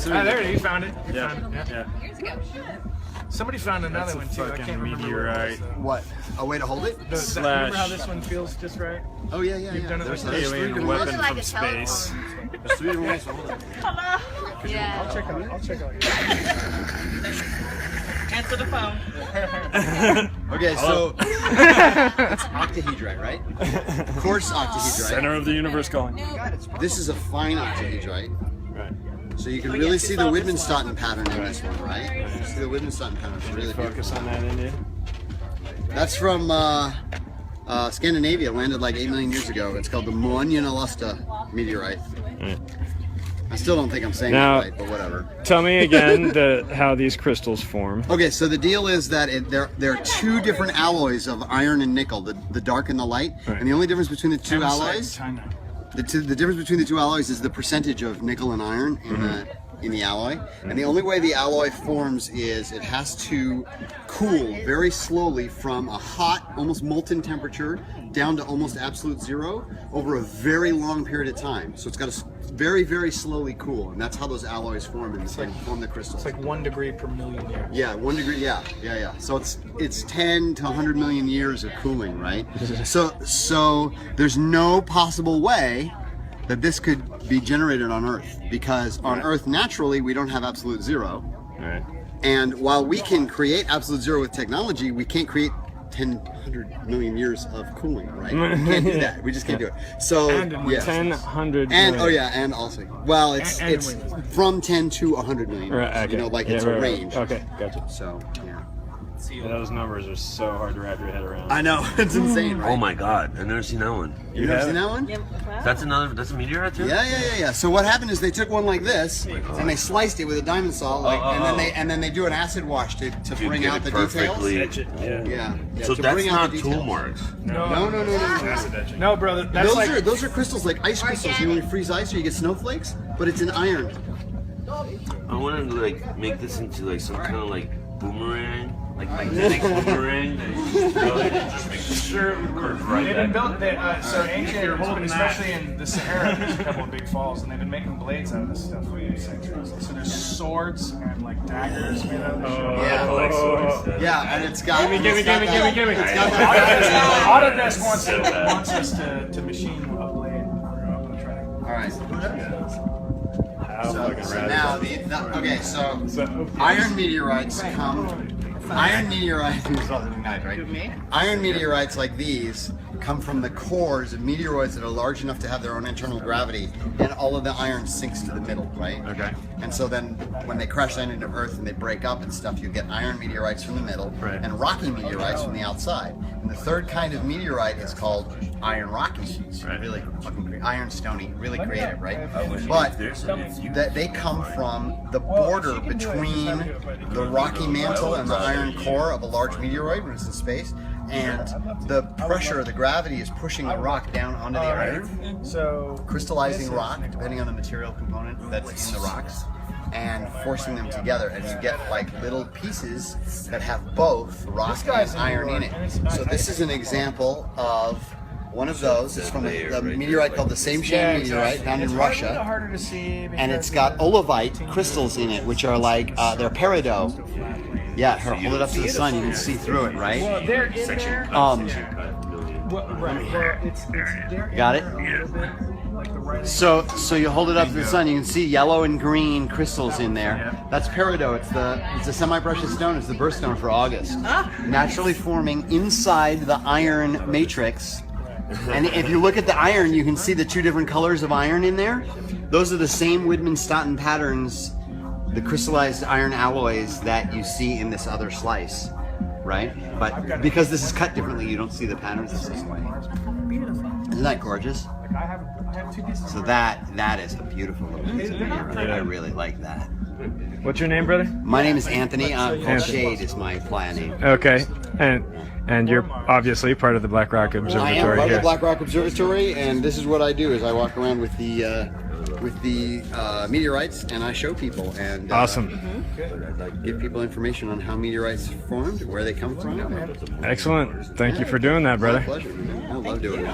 there it is. You found it. You Yeah. found it. Yeah. Years ago. Somebody found another That's a one too. I fucking can't remember meteorite. What? A way to hold it? Remember how this one feels just right? Oh yeah, yeah, You've yeah. done it There's like three Alien different weapon ways. like from a space. telephone. There's three different ways to hold it. Yeah. I'll check out. Answer the phone. Okay, so it's octahedrite, right? Of course, octahedrite. Center of the universe calling. This is a fine octahedrite. Right. So you can really see the Widmanstätten pattern in this one, right? You see the Widmanstätten pattern. It's really Focus beautiful. on that, India. That's from Scandinavia. Landed like 8 million years ago. It's called the Moenjälasta meteorite. Right. I still don't think I'm saying Now- that right, but whatever. Tell me again how these crystals form. Okay, so the deal is that there are two different alloys of iron and nickel, the dark and the light. Right. And the only difference between the two alloys, China. the difference between the two alloys is the percentage of nickel and iron in the alloy. And the only way the alloy forms is it has to cool very slowly from a hot, almost molten temperature down to almost absolute zero over a very long period of time. So it's got to very, very slowly cool, and that's how those alloys form and form the crystals. It's like 1 degree per million years. Yeah, 1 degree. Yeah. So it's 10 to 100 million years of cooling, right? So there's no possible way that this could be generated on Earth, because on Earth naturally we don't have absolute zero, Right. and while we can create absolute zero with technology, we can't create 100 million years of cooling, right? We can't do that. We just can't do it. So And in yeah. 100 And million. and also, well, it's And it's from 10 to 100 million. Right, okay. You know, like Yeah, it's right, a right. range. Okay, gotcha. So yeah. Yeah, those numbers are so hard to wrap your head around. I know, it's insane, right? Oh my god, I've never seen that one. You ever seen that one? That's a meteorite too? Yeah. So what happened is they took one like this and they sliced it with a diamond saw, and then they do an acid wash to bring get out it the perfectly. details. Yeah. Yeah. So to that's bring out not the tool details. marks. No. No, brother. That's Those are crystals like ice crystals. You know when you freeze ice or you get snowflakes, but it's in iron. I want to like make this into like some kind of like boomerang, like magnetic boomerang. Sure, they've been built. So ancient, especially in the Sahara, there's a couple of big falls, and they've been making blades out of this stuff for centuries. So there's swords and like daggers made out of this shit. Yeah, and it's got. Give me. It's got that. Autodesk wants us to machine a blade. I'm gonna try to. All right. How fucking So rad now is okay, so iron meteorites come. Iron meteorites. Iron meteorites like these come from the cores of meteoroids that are large enough to have their own internal gravity, and all of the iron sinks to the middle, right? Okay. And so then when they crash down into Earth and they break up and stuff, you get iron meteorites from the middle Right. and rocky meteorites from the outside. And the third kind of meteorite is called iron rocky. Right. Really fucking iron stony, really creative, right? But that they come from the border between the rocky mantle and the iron core of a large meteoroid when it's in space, and the pressure, the gravity is pushing the rock down onto the iron, So crystallizing rock, depending on the material component that's in the rocks, and forcing them together, and you get like little pieces that have both rock and iron in it. So this is an example of one of those. It's from a meteorite called the Samshan meteorite found in Russia. harder to see. And it's got olivite crystals in it, which are like they're peridot. Yeah, hold it up to the sun, you can see through it, right? Well, they're in there. Got it? So you hold it up to the sun, you can see yellow and green crystals in there. That's peridot. It's a semi-precious stone. It's the birthstone for August. Naturally forming inside the iron matrix. And if you look at the iron, you can see the two different colors of iron in there. Those are the same Widmanstätten patterns, the crystallized iron alloys that you see in this other slice, right? But because this is cut differently, you don't see the patterns the same way. Isn't that gorgeous? I have two pieces. So that is a beautiful little piece of meteorite. I really like that. What's your name, brother? My name is Anthony. Shade is my playa name. Okay, and you're obviously part of the Black Rock I am Observatory part of the here. Black Rock Observatory, and this is what I do: is I walk around with the meteorites, and I show people and Awesome. give people information on how meteorites formed, where they come from. Excellent. Thank you for doing that, brother. My pleasure. I love doing it.